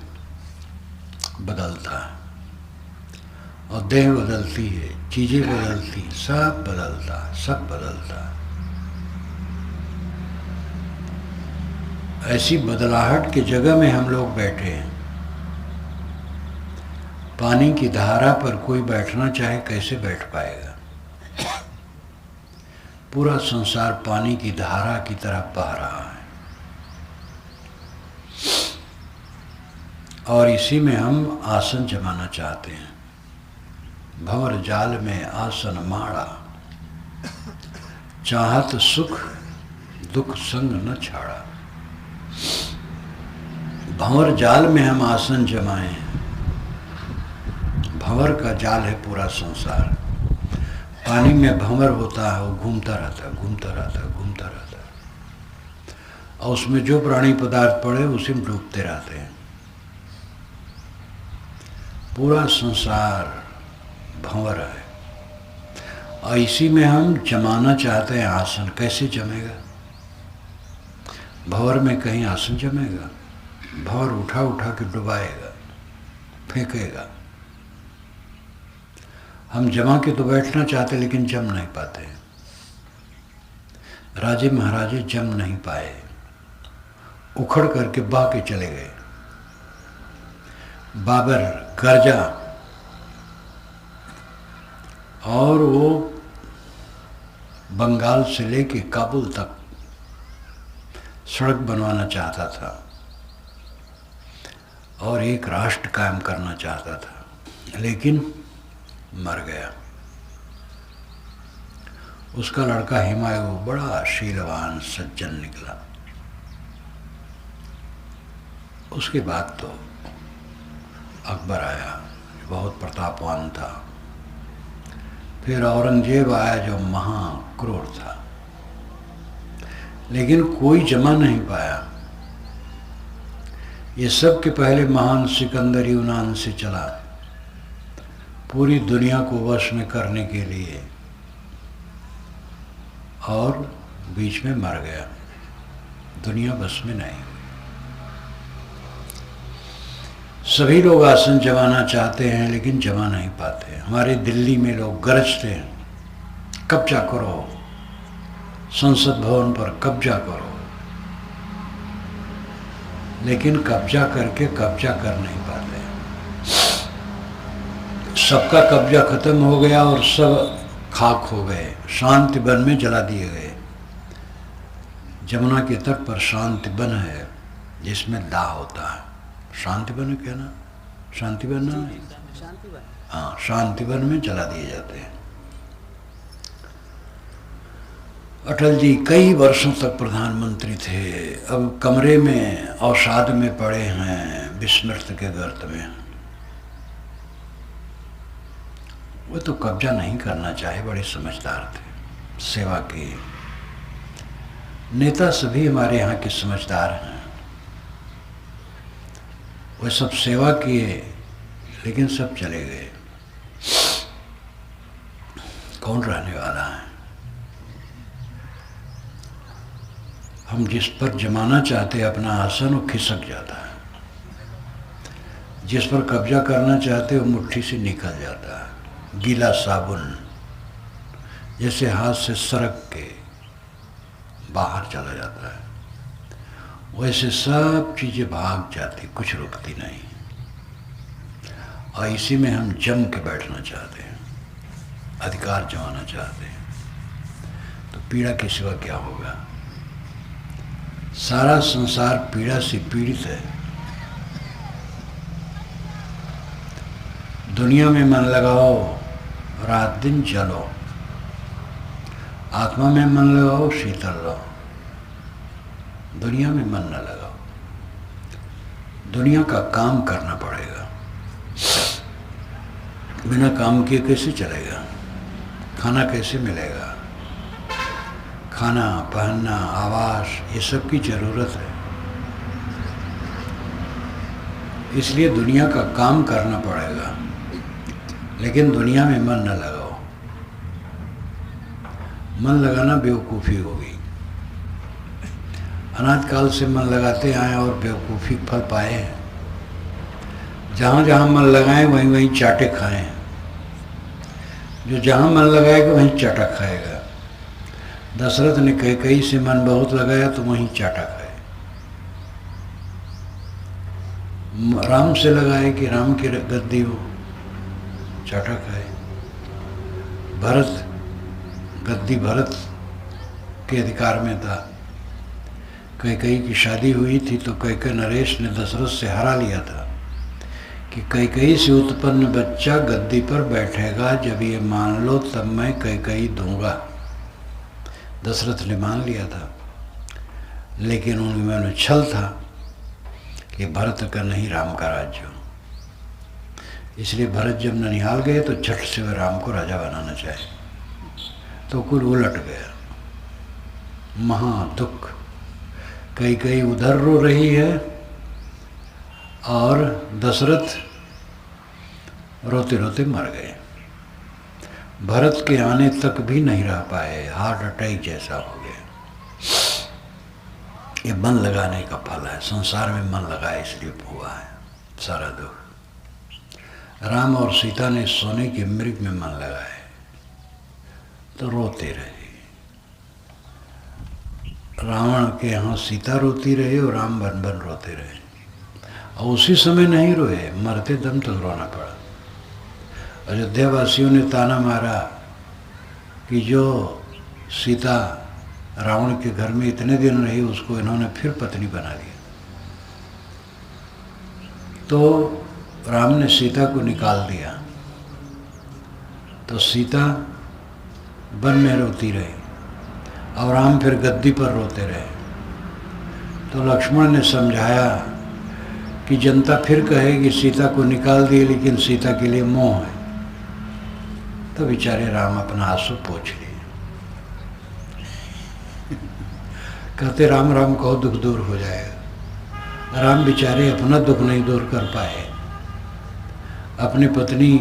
बदलता है। और देह बदलती है, चीज़ें बदलती हैं, सब बदलता है, सब बदलता है। ऐसी बदलाहट की जगह में हम लोग बैठे हैं। पानी की धारा पर कोई बैठना चाहे कैसे बैठ पाएगा? पूरा संसार पानी की धारा की तरह बह रहा है, और इसी में हम आसन जमाना चाहते हैं। भंवर जाल में आसन माड़ा, चाहत सुख दुख संग न छाड़ा। भंवर जाल में हम आसन जमाएं। भंवर का जाल है पूरा संसार। पानी में भंवर होता है, वो घूमता रहता है, घूमता रहता है, घूमता रहता है, और उसमें जो प्राणी पदार्थ पड़े उसी में डूबते रहते हैं। पूरा संसार भंवर है, और इसी में हम जमाना चाहते हैं आसन। कैसे जमेगा? भंवर में कहीं आसन जमेगा? भंवर उठा उठा के डुबाएगा, फेंकेगा। हम जमा के तो बैठना चाहते, लेकिन जम नहीं पाते। राजे महाराजे जम नहीं पाए, उखड़ करके बह के चले गए। बाबर गरजा, और वो बंगाल से लेके काबुल तक सड़क बनवाना चाहता था, और एक राष्ट्र कायम करना चाहता था, लेकिन मर गया। उसका लड़का हुमायूं बड़ा शीलवान सज्जन निकला। उसके बाद तो अकबर आया, बहुत प्रतापवान था। फिर औरंगजेब आया, जो महाक्रूर था, लेकिन कोई जमा नहीं पाया। ये सब के पहले महान सिकंदर यूनान से चला, पूरी दुनिया को वश में करने के लिए, और बीच में मर गया। दुनिया बस में नहीं। सभी लोग आसन जमाना चाहते हैं, लेकिन जमा नहीं पाते। हमारे दिल्ली में लोग गरजते हैं, कब्जा करो, संसद भवन पर कब्जा करो, लेकिन कब्जा करके कब्जा कर नहीं पाते। सबका कब्जा खत्म हो गया और सब खाक हो गए, शांति वन में जला दिए गए। जमुना के तट पर शांति वन है, जिसमें दाह होता है। शांति वन क्या ना? शांति वन ना? हाँ, शांति वन में जला दिए जाते हैं। अटल जी कई वर्षों तक प्रधानमंत्री थे, अब कमरे में अवसाद में पड़े हैं, विस्मृत के गर्त में। वो तो कब्जा नहीं करना चाहे, बड़े समझदार थे, सेवा के नेता सभी हमारे यहाँ के समझदार हैं। वे सब सेवा किए, लेकिन सब चले गए। कौन रहने वाला है? हम जिस पर जमाना चाहते हैं अपना आसन, वो खिसक जाता है। जिस पर कब्जा करना चाहते वो मुट्ठी से निकल जाता है। गीला साबुन जैसे हाथ से सरक के बाहर चला जाता है, वैसे सब चीज़ें भाग जाती, कुछ रुकती नहीं। और इसी में हम जम के बैठना चाहते हैं, अधिकार जमाना चाहते हैं, तो पीड़ा के सिवा क्या होगा? सारा संसार पीड़ा से पीड़ित है। दुनिया में मन लगाओ, रात दिन चलो, आत्मा में मन लगाओ, शीतल रहो। दुनिया में मन न लगाओ। दुनिया का काम करना पड़ेगा, बिना काम किए कैसे चलेगा? खाना कैसे मिलेगा? खाना, पहनना, आवास, ये सब की जरूरत है। इसलिए दुनिया का काम करना पड़ेगा, लेकिन दुनिया में मन न लगाओ। मन लगाना बेवकूफ़ी होगी। अनादिकाल से मन लगाते आए और बेवकूफ़ी फल पाए हैं। जहाँ जहाँ मन लगाएं वहीं वहीं चाटे खाएं। जो जहाँ मन लगाएगा वहीं चाटा खाएगा। दशरथ ने कैकेयी से मन बहुत लगाया तो वहीं चाटा खाए। राम से लगाए कि राम की गद्दी हो, चाटा खाए। भरत, गद्दी भरत के अधिकार में था। कैकेयी की शादी हुई थी तो कैकेयी नरेश ने दशरथ से हरा लिया था कि कैकेयी से उत्पन्न बच्चा गद्दी पर बैठेगा, जब ये मान लो तब मैं कैकेयी दूंगा। दशरथ ने मान लिया था, लेकिन उनमें छल था कि भरत का नहीं, राम का राज्य। इसलिए भरत जब ननिहाल गए तो झट से वे राम को राजा बनाना चाहे, तो कुल उलट गया। महा दुख। कैकेयी उधर रो रही है और दशरथ रोते रोते मर गए। भरत के आने तक भी नहीं रह पाए, हार्ट अटैक जैसा हो गया। ये मन लगाने का फल है। संसार में मन लगाए इसलिए हुआ है सारा दुख। राम और सीता ने सोने के मृग में मन लगाए तो रोते रहे। रावण के यहाँ सीता रोती रही और राम बन बन रोते रहे, और उसी समय नहीं रोए, मरते दम तक रोना पड़ा। अयोध्या वासियों ने ताना मारा कि जो सीता रावण के घर में इतने दिन रही उसको इन्होंने फिर पत्नी बना दिया। तो राम ने सीता को निकाल दिया, तो सीता वन में रोती रही और राम फिर गद्दी पर रोते रहे। तो लक्ष्मण ने समझाया कि जनता फिर कहेगी सीता को निकाल दिए, लेकिन सीता के लिए मोह है। तो बेचारे राम अपना आंसू पोंछ लिए। कहते राम राम कहो दुख दूर हो जाएगा। राम बेचारे अपना दुख नहीं दूर कर पाए, अपनी पत्नी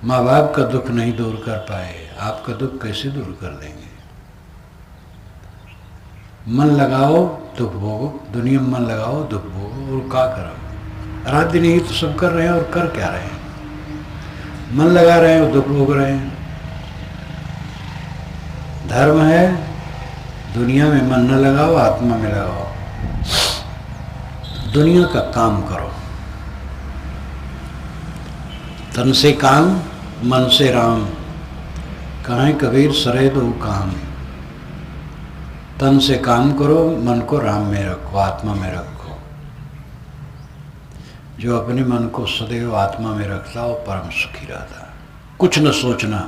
माँ बाप का दुख नहीं दूर कर पाए, आपका दुख कैसे दूर कर देंगे? मन लगाओ दुख भोगो, दुनिया में मन लगाओ दुख भोगो। और क्या करो? रात दिन यही तो सब कर रहे हैं, और कर क्या रहे हैं? मन लगा रहे हैं और दुख भोग रहे हैं। धर्म है दुनिया में मन न लगाओ, आत्मा में लगाओ। दुनिया का काम करो। तन से काम, मन से राम, कहें कबीर सरे दो काम। तन से काम करो, मन को राम में रखो, आत्मा में रखो। जो अपने मन को सदैव आत्मा में रखता वो परम सुखी रहता। कुछ न सोचना,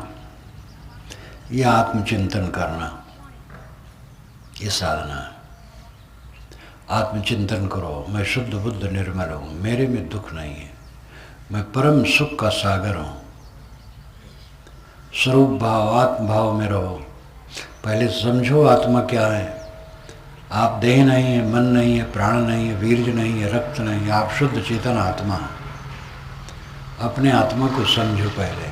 यह आत्मचिंतन करना, ये साधना है। आत्मचिंतन करो, मैं शुद्ध बुद्ध निर्मल हूँ, मेरे में दुख नहीं है, मैं परम सुख का सागर हूँ। स्वरूप भाव, आत्म भाव में रहो। पहले समझो आत्मा क्या है। आप देह नहीं है, मन नहीं है, प्राण नहीं है, वीर्य नहीं है, रक्त नहीं है, आप शुद्ध चेतन आत्मा। अपने आत्मा को समझो पहले,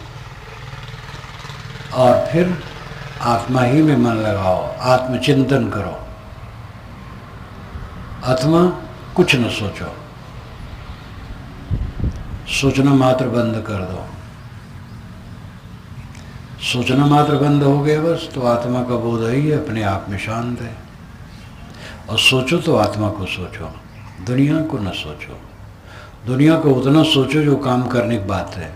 और फिर आत्मा ही में मन लगाओ, आत्मचिंतन करो। आत्मा कुछ न सोचो, सोचना मात्र बंद कर दो। सोचना मात्र बंद हो गया बस, तो आत्मा का बोध ही है, अपने आप में शांत है। और सोचो तो आत्मा को सोचो, दुनिया को न सोचो। दुनिया को उतना सोचो जो काम करने की बात है।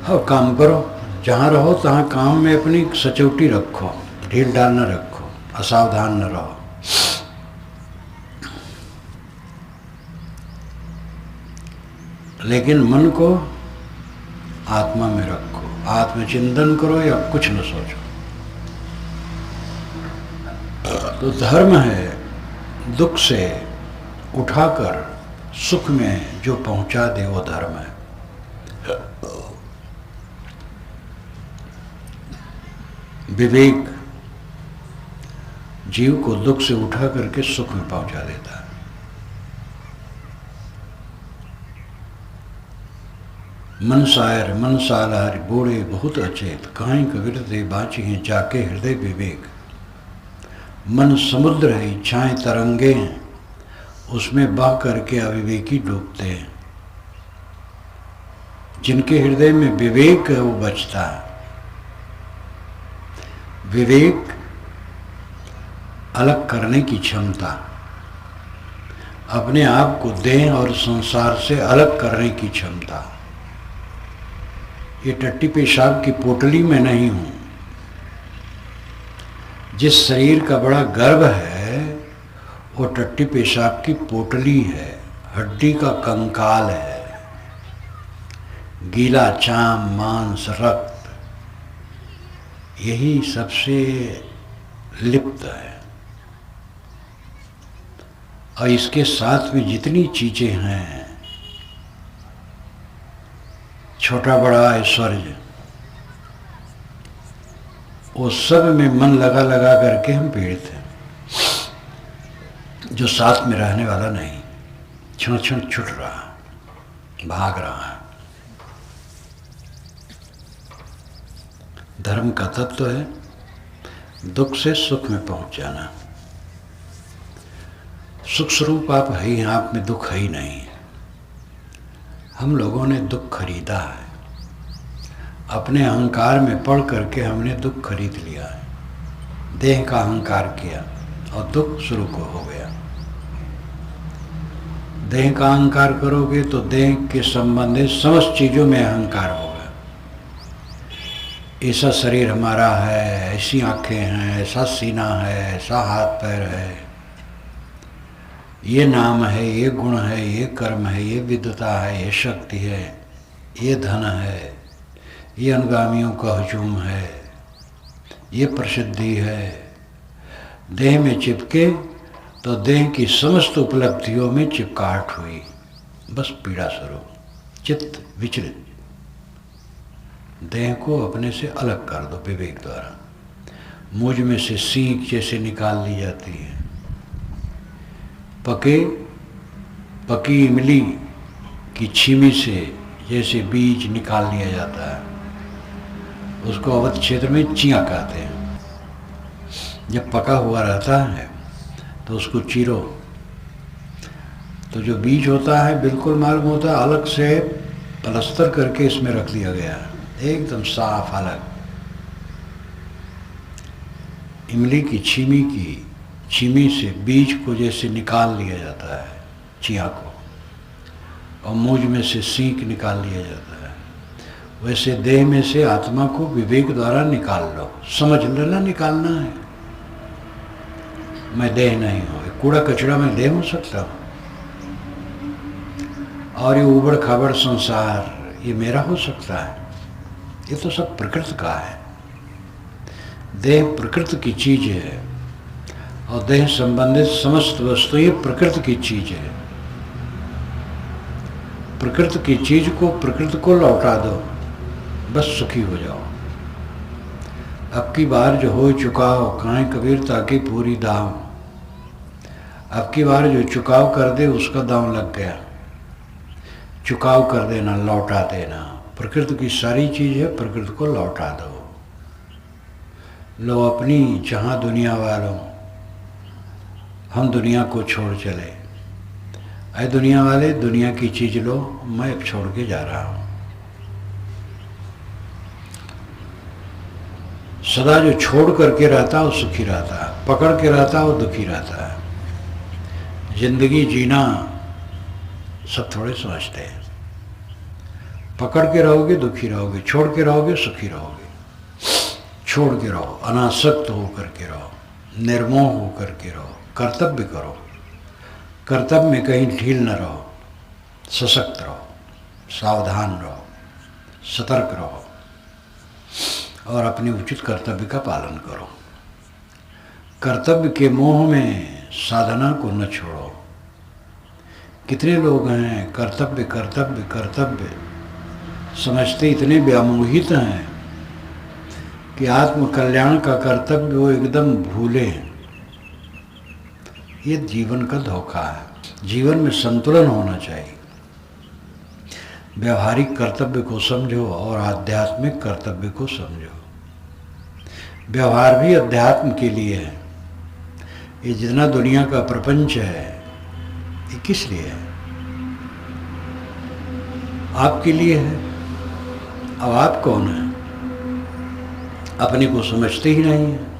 हाँ, काम करो, जहाँ रहो तहाँ काम में अपनी सचौटी रखो, ढील डाल न रखो, असावधान न रहो। लेकिन मन को आत्मा में रखो। आत्मचिंतन करो या कुछ न सोचो। तो धर्म है दुख से उठाकर सुख में जो पहुंचा दे, वो धर्म है। विवेक जीव को दुख से उठा करके सुख में पहुंचा देता है। मन सायर मन सालार बूढ़े बहुत अचेत, काहीं कबीर दे बाची हैं जाके हृदय विवेक। मन समुद्र है इच्छाएं तरंगे हैं, उसमें बह करके अविवेकी डूबते हैं। जिनके हृदय में विवेक है वो बचता है। विवेक अलग करने की क्षमता, अपने आप को देह और संसार से अलग करने की क्षमता। ये टट्टी पेशाब की पोटली में नहीं हूं। जिस शरीर का बड़ा गर्व है वो टट्टी पेशाब की पोटली है, हड्डी का कंकाल है, गीला चाम मांस रक्त, यही सबसे लिप्त है। और इसके साथ में जितनी चीजें हैं, छोटा बड़ा ऐश्वर्य, वो सब में मन लगा लगा करके हम पीड़ित हैं। जो साथ में रहने वाला नहीं, क्षण क्षण छूट रहा, भाग रहा है। धर्म का तत्व है दुख से सुख में पहुंच जाना। सुख स्वरूप आप है ही, आप में दुख है ही नहीं। हम लोगों ने दुख खरीदा है, अपने अहंकार में पड़ करके हमने दुख खरीद लिया है। देह का अहंकार किया और दुख शुरू को हो गया। देह का अहंकार करोगे तो देह के संबंधित समस्त चीजों में अहंकार होगा। ऐसा शरीर हमारा है, ऐसी आंखें हैं, ऐसा सीना है, ऐसा हाथ पैर है, ये नाम है, ये गुण है, ये कर्म है, ये विद्वता है, ये शक्ति है, ये धन है, ये अनुगामियों का हजूम है, ये प्रसिद्धि है। देह में चिपके तो देह की समस्त उपलब्धियों में चिपकाहट हुई, बस पीड़ा स्वरूप, चित्त विचलित। देह को अपने से अलग कर दो विवेक द्वारा। मुझ में से सींक जैसे निकाल ली जाती है, पकी इमली की छीमी से जैसे बीज निकाल लिया जाता है, उसको अवध क्षेत्र में चिया कहते हैं। जब पका हुआ रहता है तो उसको चीरो, तो जो बीज होता है बिल्कुल मालूम होता है, अलग से प्लास्टर करके इसमें रख दिया गया है, एकदम साफ अलग। इमली की छीमी से बीज को जैसे निकाल लिया जाता है, चिया को, और मूंज में से सींक निकाल लिया जाता है, वैसे देह में से आत्मा को विवेक द्वारा निकाल लो। समझ लेना निकालना है। मैं देह नहीं हूँ, कूड़ा कचरा में देह हो सकता हूँ, और ये उबड़ खाबड़ संसार ये मेरा हो सकता है? ये तो सब प्रकृति का है। देह प्रकृति की चीज है और देह संबंधित समस्त वस्तु ये प्रकृति की चीज है। प्रकृति की चीज को प्रकृति को लौटा दो, बस सुखी हो जाओ। अब की बार जो हो चुकाओ, काहे कबीर ताकि पूरी दाव। अब की बार जो चुकाव कर दे उसका दांव लग गया। चुकाव कर देना, लौटा देना। प्रकृति की सारी चीज है, प्रकृति को लौटा दो। लो अपनी जहाँ दुनिया वालों, हम दुनिया को छोड़ चले। अरे दुनिया वाले, दुनिया की चीज लो, मैं अब छोड़ के जा रहा हूँ। सदा जो छोड़ करके रहता है वो सुखी रहता है, पकड़ के रहता है वो दुखी रहता है। जिंदगी जीना सब थोड़े समझते हैं। पकड़ के रहोगे दुखी रहोगे, छोड़ के रहोगे सुखी रहोगे। छोड़ के रहो, अनासक्त होकर के रहो, निर्मोह होकर के रहो, कर्तव्य करो। कर्तव्य में कहीं ढील न रहो, सशक्त रहो, सावधान रहो, सतर्क रहो। और अपने उचित कर्तव्य का पालन करो। कर्तव्य के मोह में साधना को न छोड़ो। कितने लोग हैं कर्तव्य कर्तव्य कर्तव्य समझते इतने व्यामोहित हैं कि आत्म कल्याण का कर्तव्य वो एकदम भूले। ये जीवन का धोखा है। जीवन में संतुलन होना चाहिए। व्यवहारिक कर्तव्य को समझो और आध्यात्मिक कर्तव्य को समझो। व्यवहार भी अध्यात्म के लिए है। ये जितना दुनिया का प्रपंच है ये किस लिए है? आपके लिए है। अब आप कौन है? अपने को समझते ही नहीं है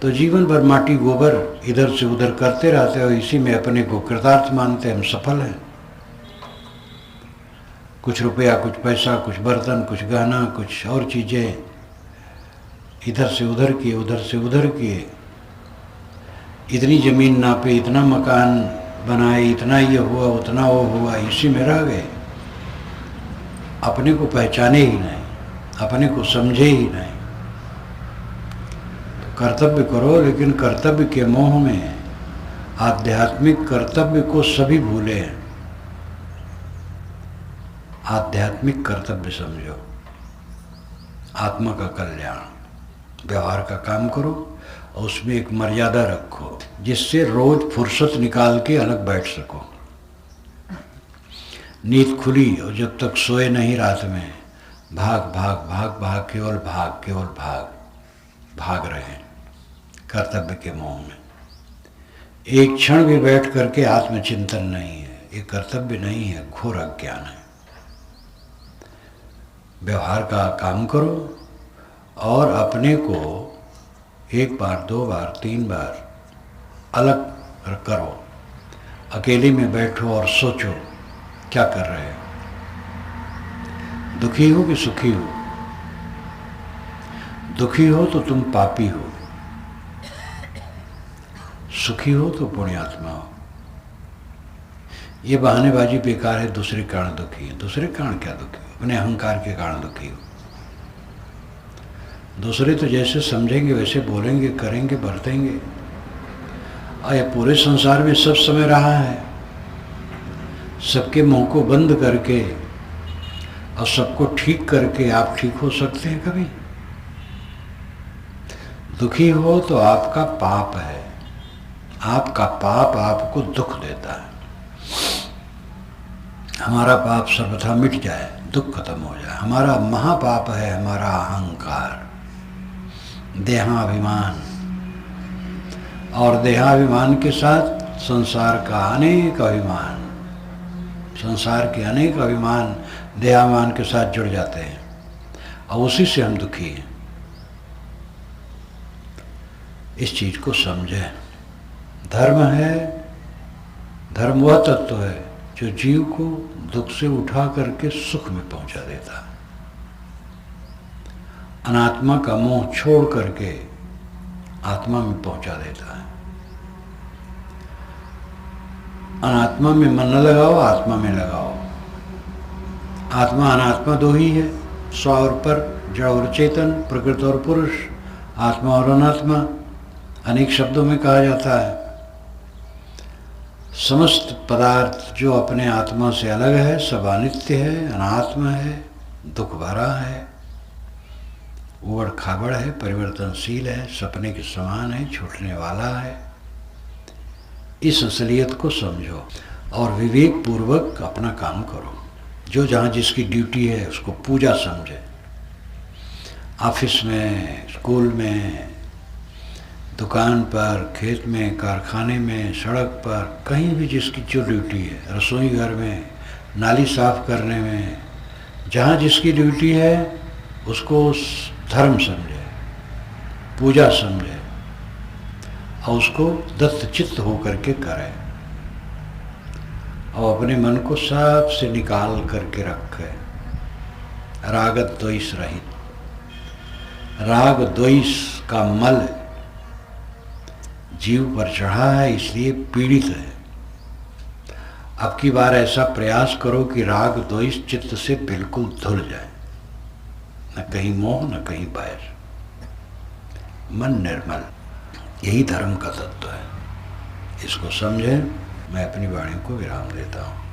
तो जीवन भर माटी गोबर इधर से उधर करते रहते हो। इसी में अपने को कृतार्थ मानते हम सफल हैं। कुछ रुपया, कुछ पैसा, कुछ बर्तन, कुछ गहना, कुछ और चीज़ें इधर से उधर किए, उधर से उधर किए। इतनी ज़मीन नापे, इतना मकान बनाए, इतना ये हुआ, उतना वो हुआ, इसी में रह गए। अपने को पहचाने ही नहीं, अपने को समझे ही नहीं। तो कर्तव्य करो, लेकिन कर्तव्य के मोह में आध्यात्मिक कर्तव्य को सभी भूले हैं। आध्यात्मिक कर्तव्य समझो। आत्मा का कल्याण, व्यवहार का काम करो और उसमें एक मर्यादा रखो जिससे रोज फुर्सत निकाल के अलग बैठ सको। नींद खुली और जब तक सोए नहीं रात में भाग भाग भाग भाग, केवल भाग, केवल भाग भाग रहे हैं कर्तव्य के मोह में। एक क्षण भी बैठ करके आत्मचिंतन नहीं है। ये कर्तव्य नहीं है, घोर अज्ञान है। व्यवहार का काम करो और अपने को एक बार, दो बार, तीन बार अलग करो। अकेले में बैठो और सोचो क्या कर रहे हो। दुखी हो कि सुखी हो? दुखी हो तो तुम पापी हो, सुखी हो तो पुण्यात्मा हो। ये बहानेबाजी बेकार है। दूसरे कारण दुखी है। दूसरे कारण क्या दुखी हो? अपने अहंकार के कारण दुखी हो। दूसरे तो जैसे समझेंगे वैसे बोलेंगे, करेंगे, बरतेंगे। और ये पूरे संसार में सब समय रहा है। सबके मुंह को बंद करके और सबको ठीक करके आप ठीक हो सकते हैं कभी? दुखी हो तो आपका पाप है। आपका पाप आपको दुख देता है। हमारा पाप सर्वथा मिट जाए, दुख खत्म हो जाए। हमारा महापाप है हमारा अहंकार, देहाभिमान। और देहाभिमान के साथ संसार का अनेक अभिमान, संसार के अनेक अभिमान देहाभिमान के साथ जुड़ जाते हैं और उसी से हम दुखी हैं। इस चीज को समझें। धर्म है, धर्म वह तत्व है जो जीव को दुख से उठा करके सुख में पहुंचा देता है। अनात्मा का मोह छोड़ करके आत्मा में पहुंचा देता है। अनात्मा में मन न लगाओ, आत्मा में लगाओ। आत्मा अनात्मा दो ही है, स्व और पर, जड़ और चेतन, प्रकृति और पुरुष, आत्मा और अनात्मा अनेक शब्दों में कहा जाता है। समस्त पदार्थ जो अपने आत्मा से अलग है सब अनित्य है, अनात्मा है, दुख भरा है, उबड़ खाबड़ है, परिवर्तनशील है, सपने के समान है, छूटने वाला है। इस असलियत को समझो और विवेक पूर्वक अपना काम करो। जो जहाँ जिसकी ड्यूटी है उसको पूजा समझे। ऑफिस में, स्कूल में, दुकान पर, खेत में, कारखाने में, सड़क पर, कहीं भी जिसकी जो ड्यूटी है, रसोई घर में, नाली साफ करने में, जहाँ जिसकी ड्यूटी है उसको धर्म समझे, पूजा समझे और उसको दत्त चित्त होकर के करे और अपने मन को सब से निकाल करके रखे। राग द्वेष रहित। राग द्वेष का मल जीव पर चढ़ा है, इसलिए पीड़ित है। अब की बार ऐसा प्रयास करो कि राग द्वेष चित्त से बिल्कुल धुल जाए, न कहीं मोह न कहीं बैर, मन निर्मल, यही धर्म का तत्व है। इसको समझें। मैं अपनी वाणी को विराम देता हूँ।